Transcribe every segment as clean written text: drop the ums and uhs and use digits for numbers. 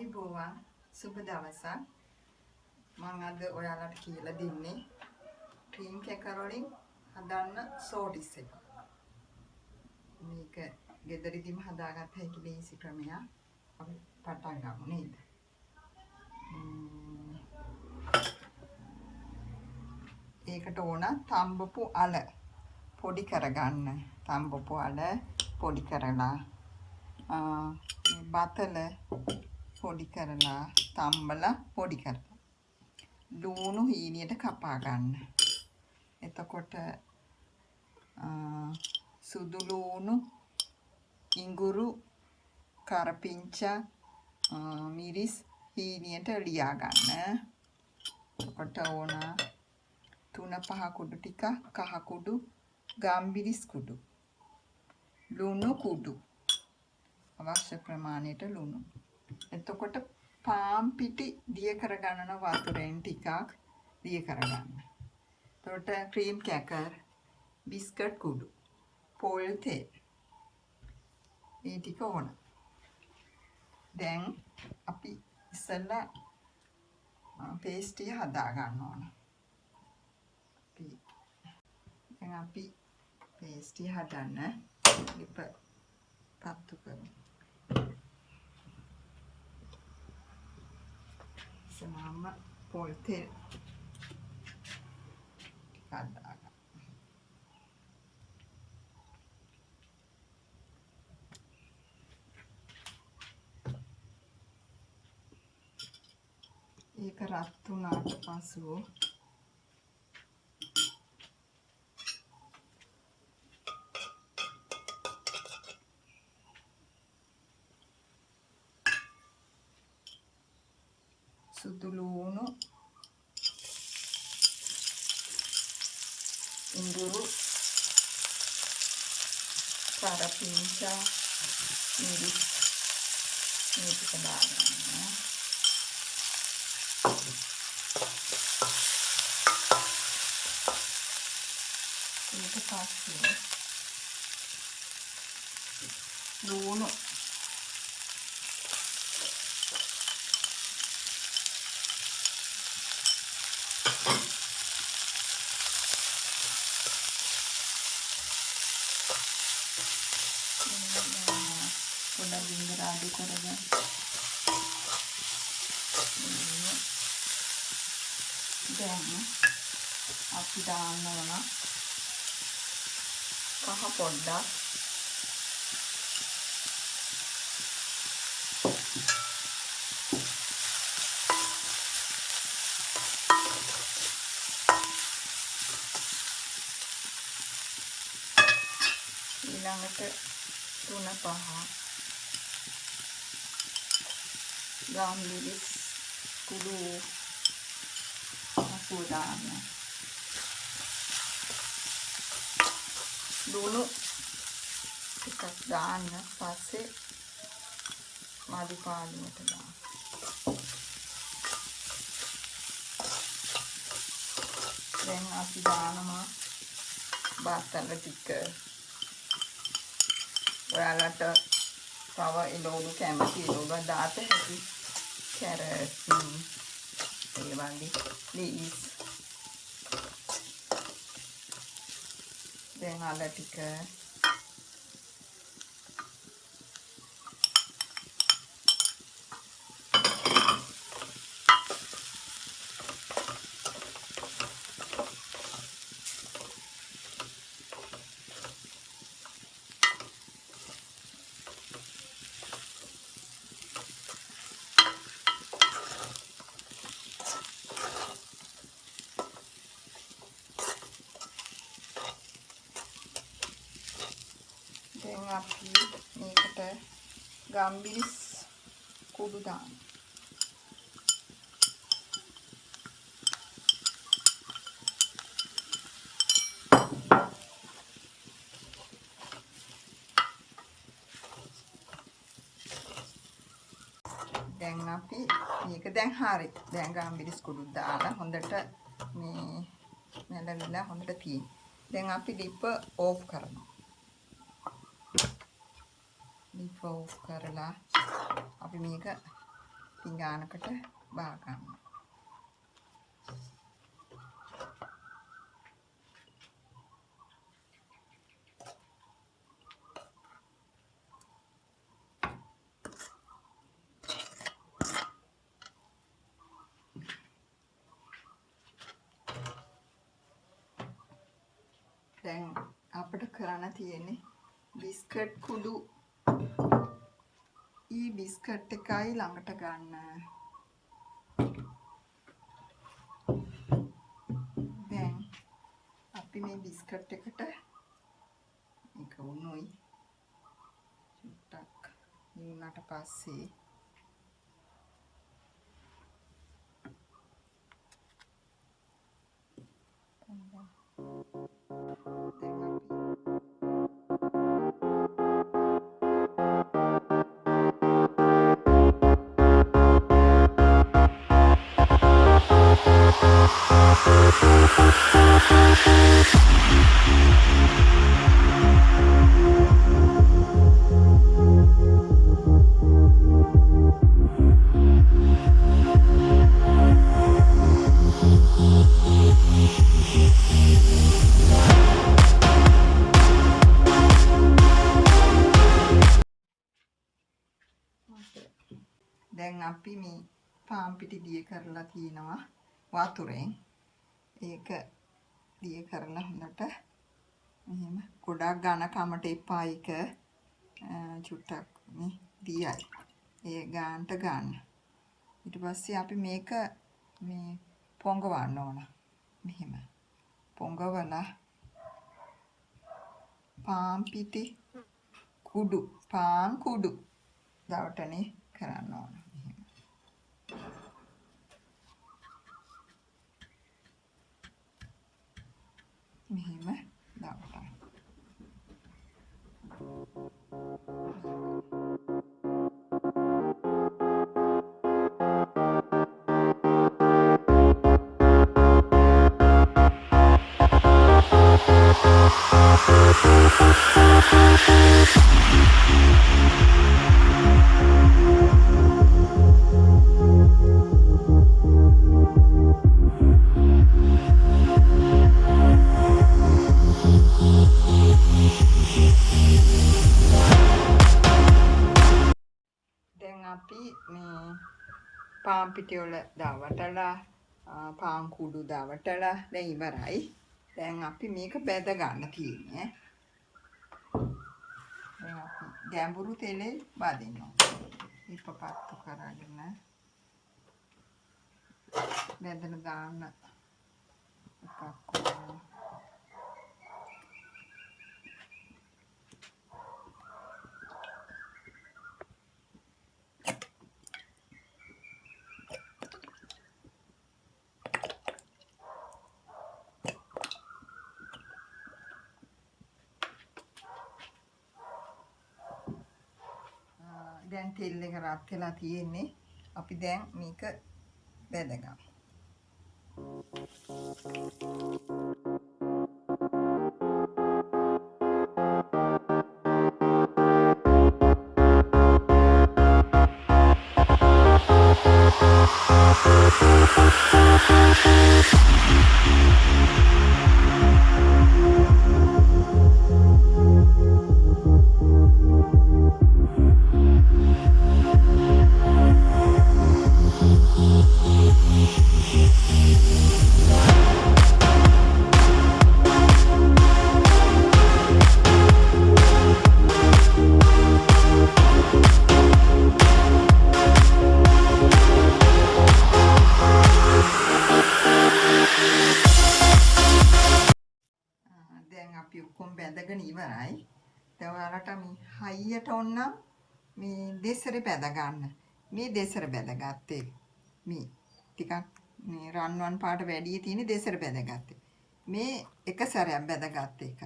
අයිබෝවන් සුබ දවසක්. මම අද ඔයාලට කියලා දෙන්නේ ක්‍රීම් කැකර් වලින් හදන්න සෝටිස් එක. මේක ගෙදරදීම හදාගත්ත හැකි ලේසි ක්‍රමයක්. අපි පටන් ගමු නේද? ඒකට ඕන තඹපු අල පොඩි කරගන්න. තඹපු අල පොඩි කරලා බතල පොඩි කරලා තම්බල පොඩි කරලා ලුණු හීනියට කපා ගන්න. එතකොට සුදු ලුණු ඉඟුරු කරපිංචා මිරිස් හීනියට ලියා ගන්න. එතකොට ඕන 3-5 කුඩු ටික කහ කුඩු ගම්බිරිස් කුඩු ලුණු කුඩු අවශ්‍ය ප්‍රමාණයට ලුණු. එතකොට පාන් පිටි දිය කරගන්න වතුරෙන් ටිකක් දිය කරගන්න. එතකොට ක්‍රීම් කැකර් බිස්කට් කුඩු පොල් තෙල් මේ ටික ඕන. දැන් අපි ඉස්සෙල්ලා පේස්ට්රිය හදා ගන්න ඕන. දැන් අපි පේස්ට්රිය හදන්න ලිප පත්තු කරමු. සමහම පොල් තෙල් හදා ගන්න. ඒක රත් වුණාට පසු සුදු ලුණු ඉඟුරු කරපිංචා මිරිස් මේ ටික දාගන්න. ඊට පස්සේ ලුණු පොඩ්ඩක් ගින්දර අඩු කරගන්න. දැන් අපි දාන්න ඕන කහ පොඩ්ඩක් ඊළඟට 3-5 ගම්බිරිස් කුඩු අසුදාන ලුණු ටිකක් දාන්න. පස්සේ මදි පාළුවට දාන්න. දැන් අපි දානවා බතල ටික. ඔයාලට තව එළවලු කැමති එළවලු දාත හැකි. කැරට් ඒ වගේ ලීස්. දැන් අල ටික අපි මේකට ගම්බිරිස් කුඩු දාන්න. දැන් අපි මේක දැන් හරි. දැන් ගම්බිරිස් කුඩු දාලා හොඳට මේ නැලවිලා හොඳට තියෙන. දැන් අපි ලිප ඕෆ් කරනවා. ලිප ඕෆ් කරලා අපි මේක පිඟානකට බා ගන්න. දැන් අපිට කරන්න තියෙන්නේ බිස්කට් කුඩු බිස්කට් එකයි ළඟට ගන්න. දැන් අපි මේ බිස්කට් එකට මේක උණුයි චුට්ටක් ඉන්නට පස්සේ දැන් අපි මේ පාන් පිටි දිය කරලා තිනවා වතුරෙන්. ඒක දිය කරලා හොඳට මෙහෙම ගොඩක් ඝන කමට එපා. ඒක චුට්ටක් මේ දියයි. ඒ ගානට ගන්න. ඊට පස්සේ අපි මේක මේ පොඟවන්න ඕන. මෙහෙම පොඟවලා පාන් පිටි පාන් කුඩු දවටනේ කරන්න ඕන. මෙහෙම දවටන්න. අපි මේ පාන් පිටි වල දවටලා පාන් කුඩු දවටලා දැන් ඉවරයි. දැන් අපි මේක බෙද ගන්න තියෙන්නේ. දැන් අපි ගැඹුරු තෙලේ බදිනවා. ඉප පත්තු කරගෙන බෙදලා දාන්න එකක්. දැන් තෙල් එක රත් වෙලා තියෙන්නේ. අපි දැන් මේක බෙදගමු. අපි ඔක්කොම බැඳගෙන ඉවරයි. දැන් ඔයාලට මේ හයියට ඕනනම් මේ දෙසරේ බැඳ ගන්න. මේ දෙසර බැඳගත්තේ. මේ ටිකක් මේ රන්වන් පාට වැඩි තියෙන දෙසර බැඳගත්තේ. මේ එක සැරයක් බැඳගත්ත එක.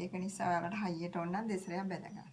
ඒක නිසා ඔයාලට හයියට ඕනනම් දෙසරයක් බැඳ ගන්න.